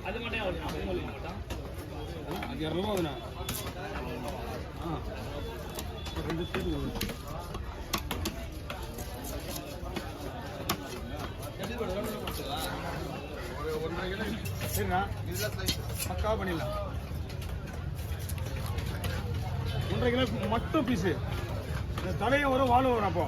அது மட்டும் மாட்டான் அது 200 ரூபா ரெண்டு சேர்த்து ஒரு 1.5 கிலோ சரிண்ணா பக்காவாக பண்ணிடலாம் 1.5 கிலோ மட்டும் பீஸு இந்த தலையும் வரும் வாழும் வரும் அப்போ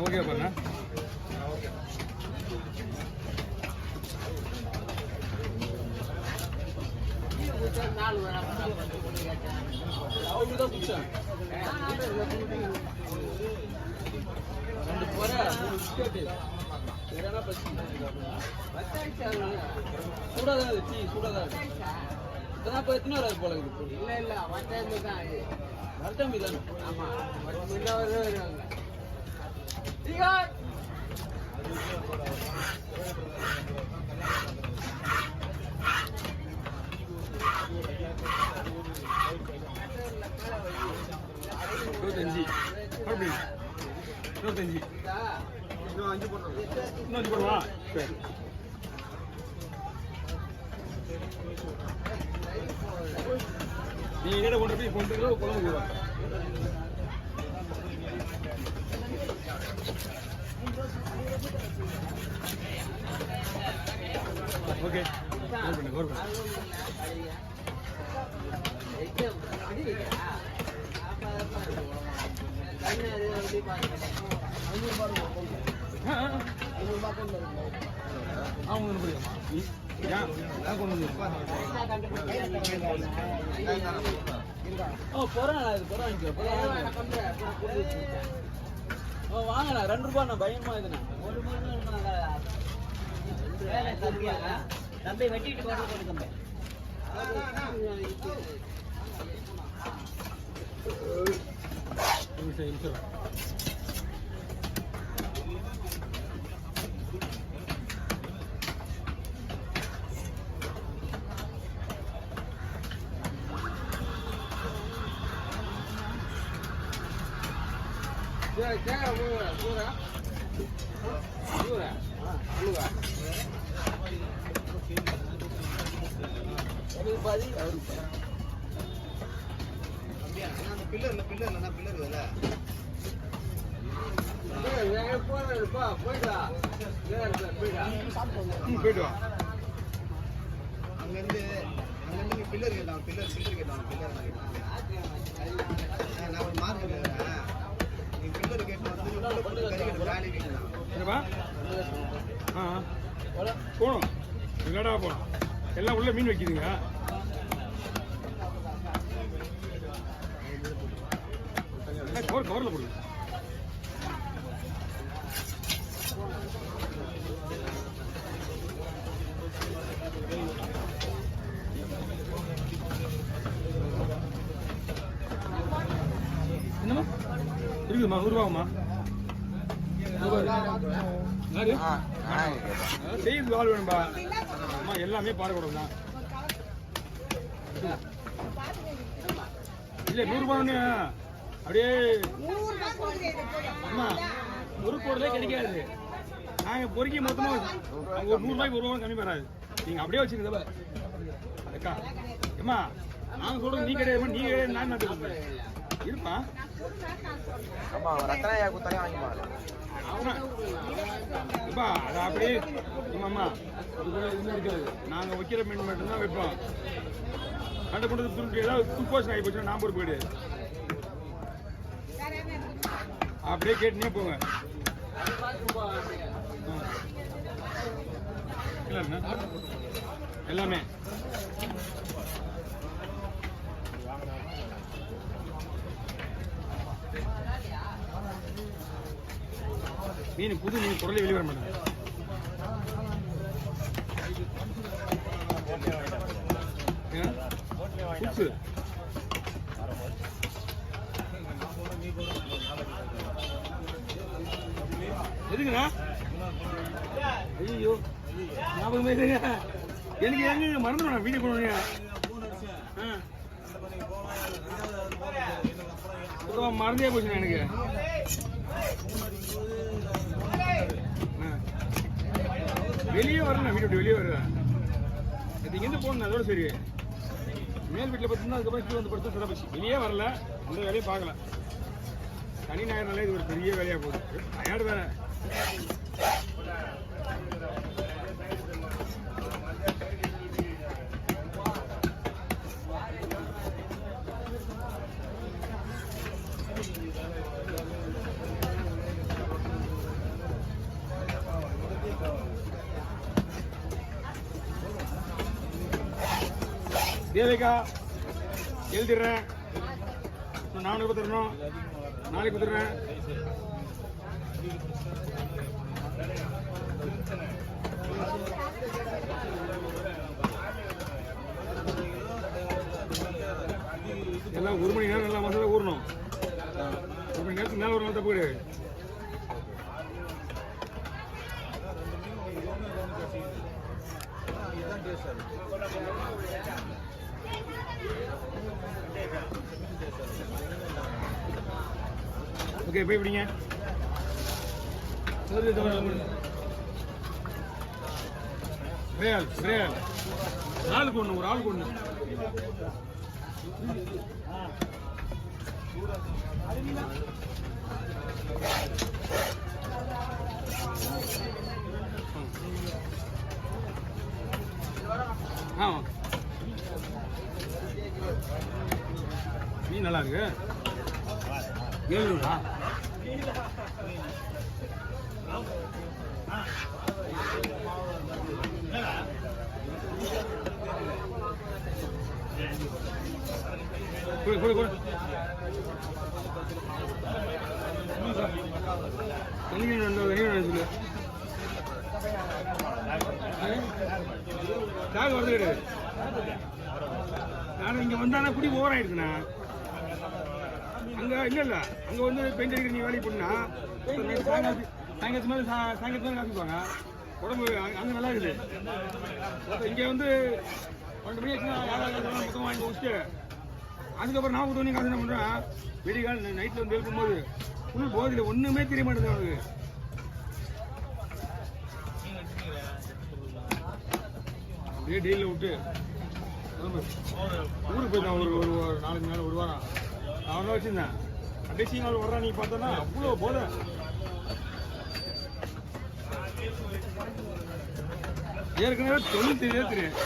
ஓகே பண்ண சூடாதான் டீ சூடாதான் இப்பதான் எத்தனை வராது போல இருக்கு இல்ல வருத்தம் இதானே ஆமா வருவாங்க இன்னும் 5 போடுவா சரி நீ எங்கே கொண்டு போய் கொண்டு குழம்பு போடுவா ஓகே வாங்கண்ணா 2 ரூபாய் பயமா இதுண்ணா தம்பி வெட்டிட்டு தம்பி போயிட்டு அங்கிருந்து பில்லர் கேட்டான் நான் ஒரு மார்க்கெட் இருக்கிறேன் நீ பில்லர் கேட்டு போகணும் இல்லடா போகணும் எல்லாம் உள்ள மீன் வைக்குதுங்க கவரில் போடுங்க என்னம்மா இருக்குதுமா 100 ரூபாவுமா செய்து ஆள் வேணும்பா அம்மா எல்லாமே பாடக்கூடாது தான் இல்லை 100 ரூபான்னு அப்படியே அம்மா ஒரு கோடிலே கிடைக்காது நாங்கள் பொறுக்கி மொத்தமாக அங்கே ஒரு 100 ரூபாய்க்கு 1 ரூபா கம்மி வராது நீங்கள் அப்படியே வச்சுருந்தப்ப அக்கா அம்மா நாங்கள் சொல்கிறது நீ கிடையாது நீ கிடையாது நான் நட்டு இருப்பா அப்பா அது அப்படியே ஆமாம்மா அதுக்குள்ள எதுவுமே இருக்காது நாங்கள் வைக்கிற மீன் மட்டும்தான் வைப்போம் கண்டை கொண்டு துருக்கி ஏதாவது துப்போசன் ஆகி போச்சுன்னா நான் பொறுப்பு கிடையாது அப்படியே கேட்டுனே போங்க எல்லாமே மீன் புது மீன் குரலை வெளியே வர மாட்டேன் சிப்ஸ். எதுக்குண்ணா? ஐயோ ஞாபகமே இல்லைங்க. எனக்கு எங்க மறந்துடும் வீடியோ பண்ணுவீங்க. மறந்தே போச்சுண்ணா எனக்கு. வெளியே வரல, வீட்டை விட்டு வெளியே வருவேன். அது இங்கேருந்து போகணும், அதோட சரி. மேல் வீட்டில் பார்த்துருந்தா அதுக்கப்புறம் கீழே வந்து படுத்து சிறப்பிச்சு வெளியே வரல, அந்த வேலையை பார்க்கல. சனி ஞாயிறுனாலே இது ஒரு பெரிய வேலையாக போகுது. டயர்டு வேற. தேவிகா எழுதிடுறேன். நானும் கொடுத்துடணும், நாளைக்கு கொடுத்துட்றேன். எல்லாம் 1 மணி நேரம் நல்லா மசாலா ஊறணும். 1 மணி நேரத்துக்கு மேலே ஒரு நாள் தப்பு கிடையாது. ஓகே போய் பிடிங்க. ஆளுக்கு ஒன்று, ஒரு ஆளுக்கு ஒன்று. ஆமாம் மீன் நல்லா இருக்கு. 700. சொல்லு வரது கிடையாது. நான் இங்க வந்தானா குடி ஓவர் ஆயிடுச்சுண்ணா. அங்க இல்ல அங்க வந்து பெயிண்ட் அடிக்கிற நீ வேலைக்கு பண்ணா சாயங்காலத்து மேலே காமிப்பாங்க. உடம்பு அங்க நல்லா இருக்குது. இங்க வந்து 12 மணி ஆச்சுன்னா மொத்தம் வாங்கி வச்சுட்டு அதுக்கப்புறம் நான் உதவி காசு என்ன பண்றேன், வெடிகால் நைட்ல வந்து எழுப்பும்போது ஃபுல் போதில் ஒண்ணுமே தெரிய மாட்டேங்குது அவனுக்கு. அப்படியே டெய்லியில் விட்டு ஊருக்கு போயிருந்தான் ஒரு நாளைக்கு மேலே, ஒரு வாரம் அவன் தான் வச்சிருந்தேன். கடைசி நாள் வர்றான், நீ பார்த்தோன்னா அவ்வளோ போத. ஏற்கனவே 90 தெரியும்.